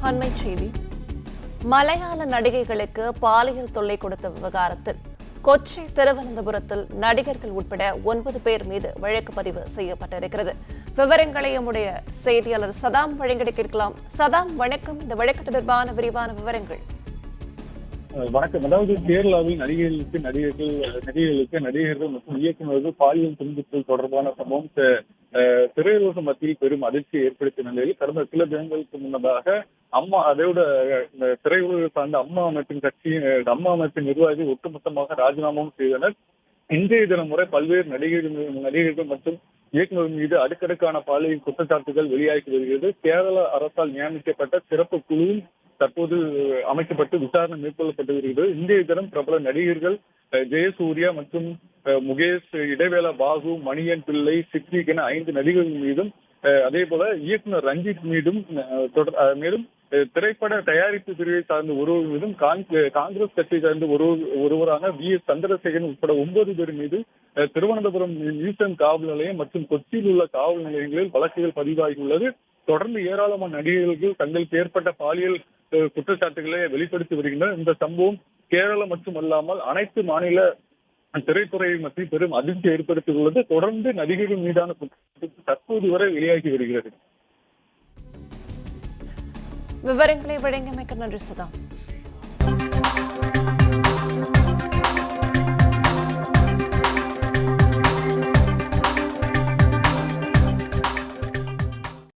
அண்மை செய்தி. மலையாள நடிகைகளுக்கு பாலியல் தொல்லை கொடுத்த விவகாரத்தில் கொச்சி, திருவனந்தபுரத்தில் நடிகர்கள் உட்பட 9 பேர் மீது வழக்கு பதிவு செய்யப்பட்டிருக்கிறது. விவரங்களை நம்முடைய செய்தியாளர் சதாம் வழங்கிட கேட்கலாம். சதாம், வணக்கம். இந்த வழக்கு தொடர்பான விரிவான விவரங்கள். வணக்கம். அதாவது கேரளாவில் நடிகர்கள் மற்றும் இயக்குநர்கள் பாலியல் துன்புறுத்தல் தொடர்பான சம்பவம் திரையுலக மத்தியில் பெரும் அதிர்ச்சியை ஏற்படுத்திய நிலையில் கடந்த சில தினங்களுக்கு முன்னதாக அதோட திரையுலக சார்ந்த அம்மா அமைப்பின் நிர்வாகிகள் ஒட்டுமொத்தமாக ராஜினாமாவும் செய்தனர். இன்றைய தினம் முறை பல்வேறு நடிகர்கள் மற்றும் இயக்குநர்கள் மீது அடுக்கடுக்கான பாலியல் குற்றச்சாட்டுகள் வெளியாகி வருகிறது. கேரள அரசால் நியமிக்கப்பட்ட சிறப்பு குழுவும் தற்போது அமைக்கப்பட்டு விசாரணை மேற்கொள்ளப்பட்டு வருகிறது. இன்றைய தினம் பிரபல நடிகர்கள் ஜெயசூர்யா மற்றும் முகேஷ், இடைவேளா பாகு, மணியன் பிள்ளை, சித்திக் என 5 நடிகர்கள் மீதும், அதே போல இயக்குனர் ரஞ்சித் மீதும், மேலும் திரைப்பட தயாரிப்பு பிரிவை சார்ந்த ஒருவர் மீதும், காங்கிரஸ் கட்சியை சார்ந்த ஒருவரான VS சந்திரசேகரன் உட்பட 9 பேர் மீது திருவனந்தபுரம் நியூசன் காவல் நிலையம் மற்றும் கொச்சியில் உள்ள காவல் நிலையங்களில் வழக்குகள் பதிவாகியுள்ளது. தொடர்ந்து ஏராளமான நடிகர்கள் தங்களுக்கு ஏற்பட்ட பாலியல் குற்றச்சாட்டுகளை வெளிப்படுத்தி வருகின்றனர். இந்த சம்பவம் கேரளம் மட்டுமல்லாமல் அனைத்து மாநில திரைத்துறையை மத்தியில் பெரும் அதிர்ச்சி ஏற்படுத்தியுள்ளது. தொடர்ந்து நடிகர்கள் மீதான குற்றச்சாட்டு தற்போது வரை வெளியாகி வருகிறது. விவரங்களை வழங்கியமைக்கு நன்றி சதாம்.